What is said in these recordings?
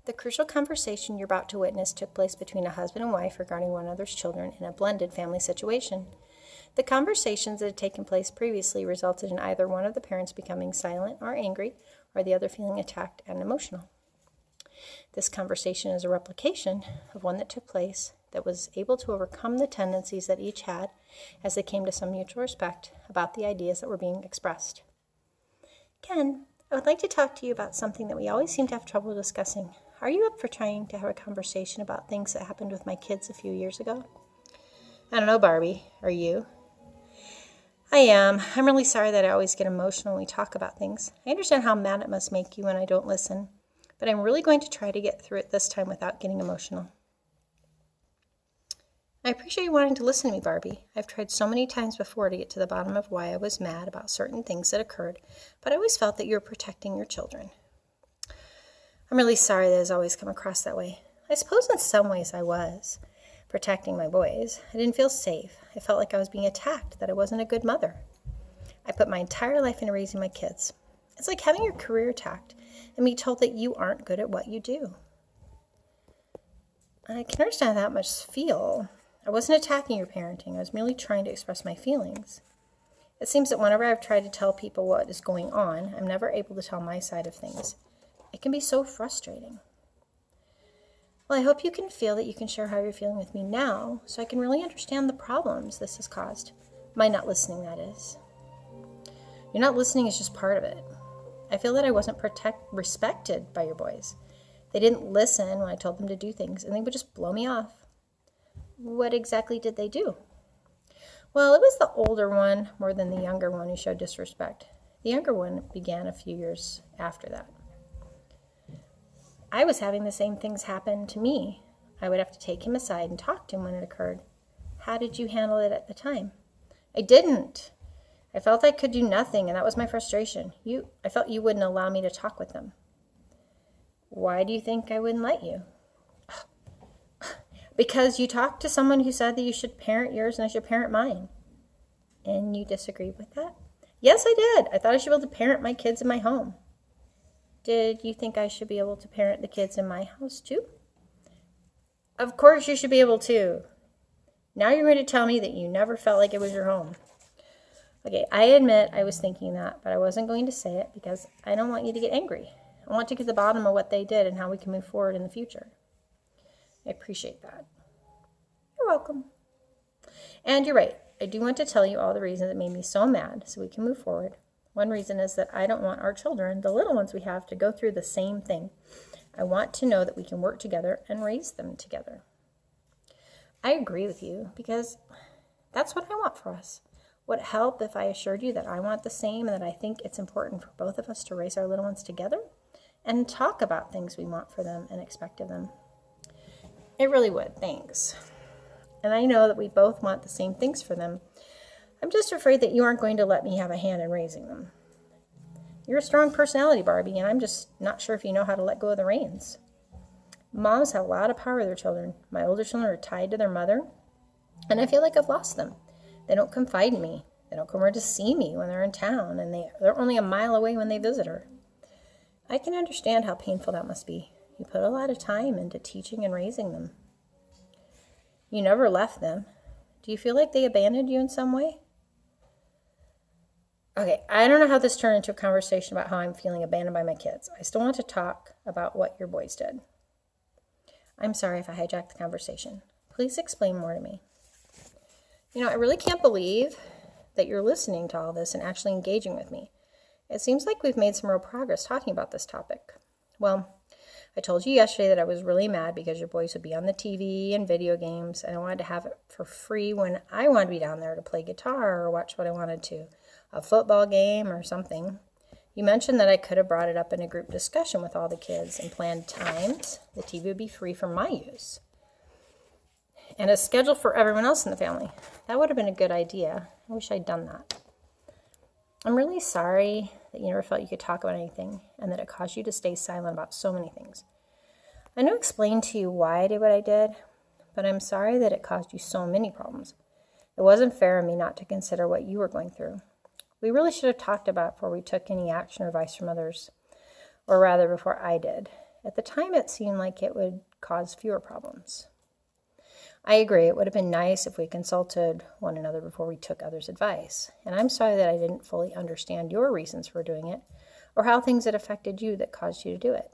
The crucial conversation you're about to witness took place between a husband and wife regarding one another's children in a blended family situation. The conversations that had taken place previously resulted in either one of the parents becoming silent or angry, or the other feeling attacked and emotional. This conversation is a replication of one that took place that was able to overcome the tendencies that each had as they came to some mutual respect about the ideas that were being expressed. Ken, I would like to talk to you about something that we always seem to have trouble discussing. Are you up for trying to have a conversation about things that happened with my kids a few years ago? I don't know, Barbie. Are you? I am. I'm really sorry that I always get emotional when we talk about things. I understand how mad it must make you when I don't listen, but I'm really going to try to get through it this time without getting emotional. I appreciate you wanting to listen to me, Barbie. I've tried so many times before to get to the bottom of why I was mad about certain things that occurred, but I always felt that you were protecting your children. I'm really sorry that it's always come across that way. I suppose in some ways I was protecting my boys. I didn't feel safe. I felt like I was being attacked, that I wasn't a good mother. I put my entire life into raising my kids. It's like having your career attacked and being told that you aren't good at what you do. I can understand how that must feel. I wasn't attacking your parenting. I was merely trying to express my feelings. It seems that whenever I've tried to tell people what is going on, I'm never able to tell my side of things. It can be so frustrating. Well, I hope you can feel that you can share how you're feeling with me now, so I can really understand the problems this has caused. My not listening, that is. Your not listening is just part of it. I feel that I wasn't respected by your boys. They didn't listen when I told them to do things, and they would just blow me off. What exactly did they do? Well, it was the older one more than the younger one who showed disrespect. The younger one began a few years after that. I was having the same things happen to me. I would have to take him aside and talk to him when it occurred. How did you handle it at the time? I didn't. I felt I could do nothing, and that was my frustration. I felt you wouldn't allow me to talk with them. Why do you think I wouldn't let you? Because you talked to someone who said that you should parent yours and I should parent mine. And you disagreed with that? Yes, I did. I thought I should be able to parent my kids in my home. Did you think I should be able to parent the kids in my house too? Of course you should be able to. Now you're going to tell me that you never felt like it was your home. Okay, I admit I was thinking that, but I wasn't going to say it because I don't want you to get angry. I want to get to the bottom of what they did and how we can move forward in the future. I appreciate that. You're welcome. And you're right. I do want to tell you all the reasons that made me so mad so we can move forward. One reason is that I don't want our children, the little ones we have, to go through the same thing. I want to know that we can work together and raise them together. I agree with you because that's what I want for us. Would it help if I assured you that I want the same and that I think it's important for both of us to raise our little ones together and talk about things we want for them and expect of them? It really would, thanks. And I know that we both want the same things for them. I'm just afraid that you aren't going to let me have a hand in raising them. You're a strong personality, Barbie, and I'm just not sure if you know how to let go of the reins. Moms have a lot of power with their children. My older children are tied to their mother, and I feel like I've lost them. They don't confide in me. They don't come over to see me when they're in town, and they're only a mile away when they visit her. I can understand how painful that must be. You put a lot of time into teaching and raising them. You never left them. Do you feel like they abandoned you in some way? Okay, I don't know how this turned into a conversation about how I'm feeling abandoned by my kids. I still want to talk about what your boys did. I'm sorry if I hijacked the conversation. Please explain more to me. I really can't believe that you're listening to all this and actually engaging with me. It seems like we've made some real progress talking about this topic. Well, I told you yesterday that I was really mad because your boys would be on the TV and video games, and I wanted to have it for free when I wanted to be down there to play guitar or watch what I wanted to, a football game or something. You mentioned that I could have brought it up in a group discussion with all the kids and planned times. The TV would be free for my use. And a schedule for everyone else in the family. That would have been a good idea. I wish I'd done that. I'm really sorry that you never felt you could talk about anything and that it caused you to stay silent about so many things. I know I explained to you why I did what I did, but I'm sorry that it caused you so many problems. It wasn't fair of me not to consider what you were going through. We really should have talked about it before we took any action or advice from others, or rather before I did. At the time, it seemed like it would cause fewer problems. I agree, it would have been nice if we consulted one another before we took others' advice, and I'm sorry that I didn't fully understand your reasons for doing it, or how things had affected you that caused you to do it.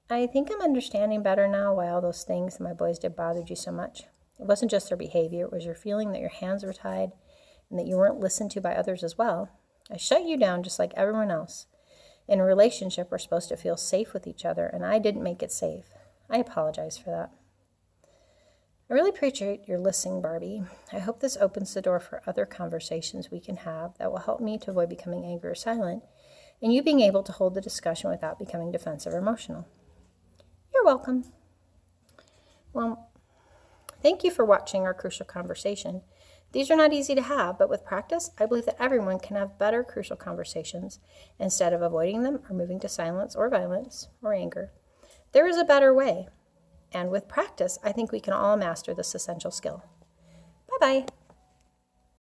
I think I'm understanding better now why all those things that my boys did bothered you so much. It wasn't just their behavior, it was your feeling that your hands were tied and that you weren't listened to by others as well. I shut you down just like everyone else. In a relationship, we're supposed to feel safe with each other, and I didn't make it safe. I apologize for that. I really appreciate your listening, Barbie. I hope this opens the door for other conversations we can have that will help me to avoid becoming angry or silent, and you being able to hold the discussion without becoming defensive or emotional. You're welcome. Well, thank you for watching our crucial conversation. These are not easy to have, but with practice, I believe that everyone can have better crucial conversations instead of avoiding them or moving to silence or violence or anger. There is a better way, and with practice, I think we can all master this essential skill. Bye-bye.